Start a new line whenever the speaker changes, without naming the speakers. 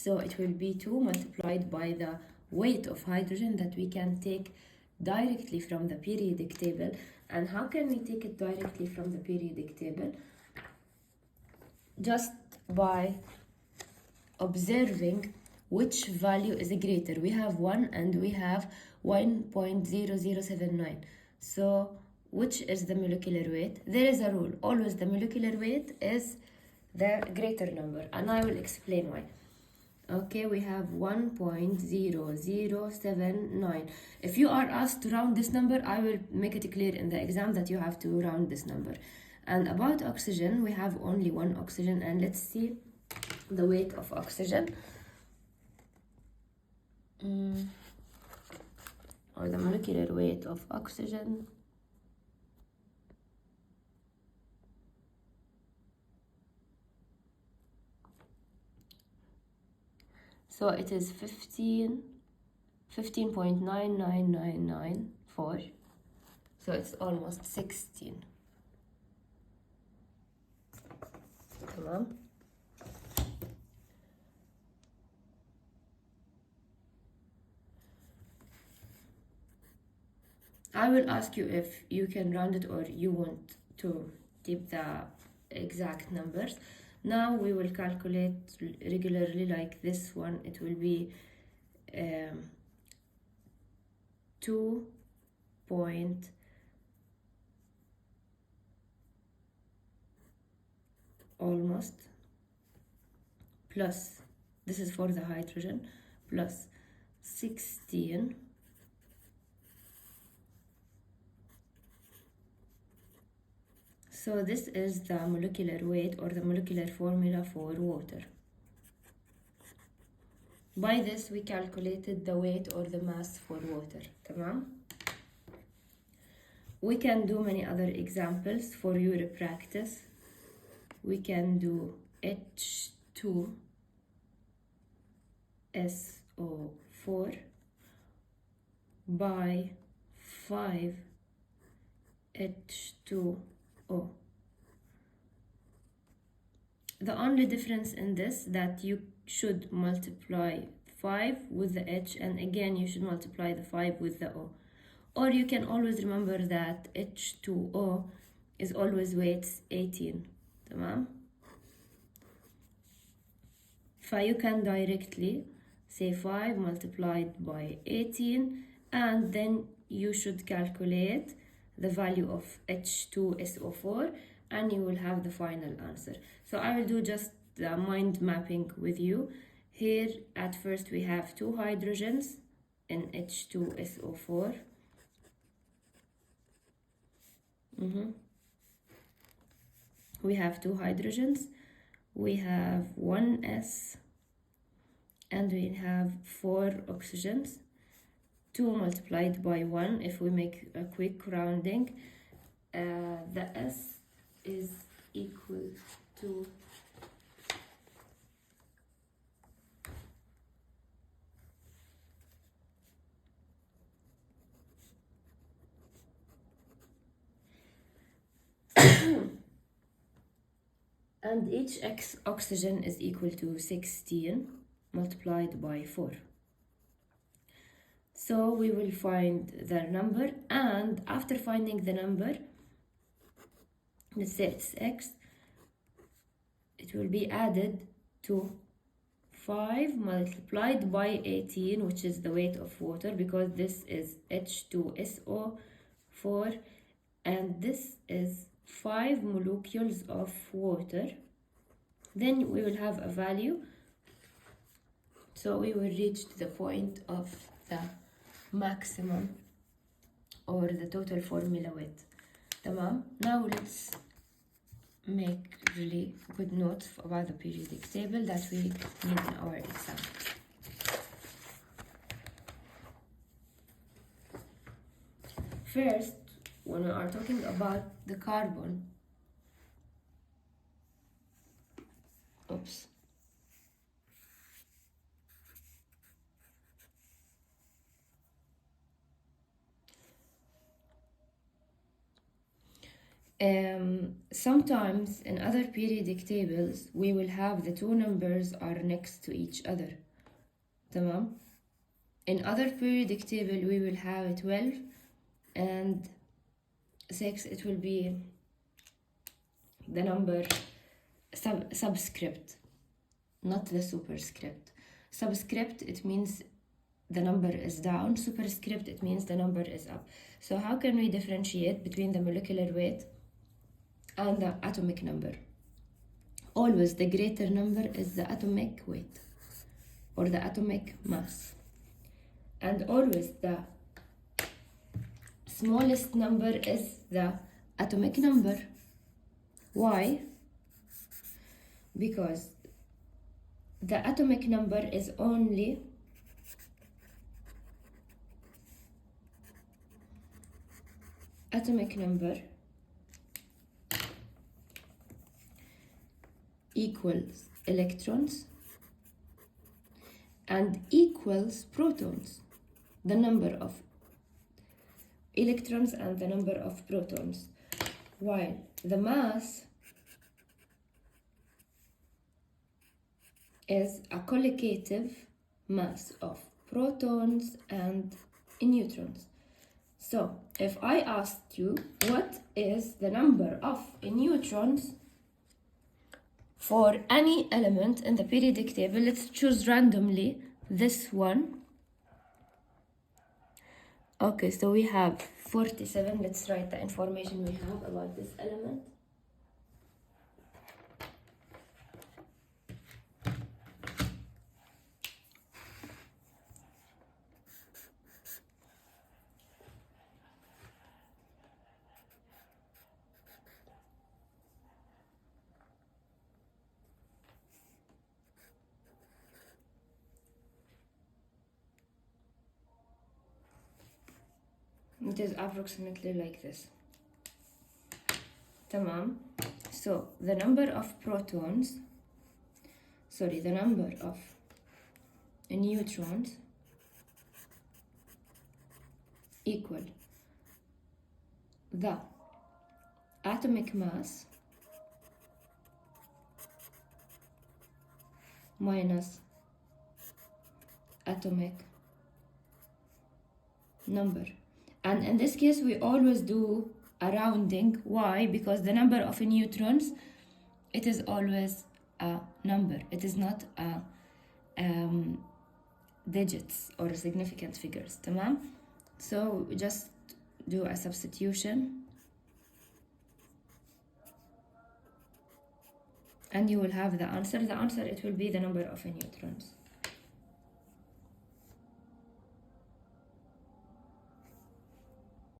So it will be 2 multiplied by the weight of hydrogen that we can take directly from the periodic table. And how can we take it directly from the periodic table? Just by observing which value is greater. We have 1 and we have 1.0079. So which is the molecular weight? There is a rule. Always the molecular weight is the greater number, and I will explain why. Okay, we have 1.0079. If you are asked to round this number, I will make it clear in the exam that you have to round this number. And about oxygen, we have only one oxygen, and let's see the weight of oxygen. Or the molecular weight of oxygen. So it is 15.99994. So it's almost 16. تمام. I will ask you if you can round it or you want to keep the exact numbers. Now we will calculate regularly like this one. It will be 2 point almost plus, this is for the hydrogen, plus 16 So this is the molecular weight or the molecular formula for water. By this we calculated the weight or the mass for water. تمام? We can do many other examples for your practice. We can do H2SO4 by 5H2O. The only difference in this that you should multiply 5 with the H, and again you should multiply the 5 with the O. Or you can always remember that H2O is always weights 18. تمام? You can directly say 5 multiplied by 18, and then you should calculate the value of H2SO4 and you will have the final answer. So I will do just the mind mapping with you. Here at first we have 2 hydrogens in H2SO4. We have 2 hydrogens, we have 1 S, and we have 4 oxygens. 2 multiplied by 1, if we make a quick rounding, the S is equal to and each oxygen is equal to 16 multiplied by 4. So we will find the number, and after finding the number, let's say it's X, it will be added to 5 multiplied by 18, which is the weight of water, because this is H2SO4 and this is 5 molecules of water. Then we will have a value, so we will reach to the point of the maximum or the total formula weight. تمام? Now let's make really good notes about the periodic table that we need in our exam. First, when we are talking about the carbon, Sometimes in other periodic tables we will have the two numbers are next to each other. تمام. In other periodic table we will have 12 and 6. It will be the number subscript, not the superscript. Subscript, it means the number is down. Superscript, it means the number is up. So how can we differentiate between the molecular weight and the atomic number? Always the greater number is the atomic weight or the atomic mass, and always the smallest number is the atomic number. Why? Because the atomic number is only atomic number equals electrons and equals protons, the number of electrons and the number of protons, while the mass is a collocative mass of protons and neutrons. So if I asked you what is the number of neutrons for any element in the periodic table, let's choose randomly this one. Okay, so we have 47. Let's write the information we have about this element. It is approximately like this. Tamam. So the number of protons, sorry, the number of neutrons equal the atomic mass minus atomic number. And in this case we always do a rounding. Why? Because the number of neutrons, it is always a number. It is not a digits or significant figures. Tamam? So just do a substitution and you will have the answer. The answer, it will be the number of neutrons.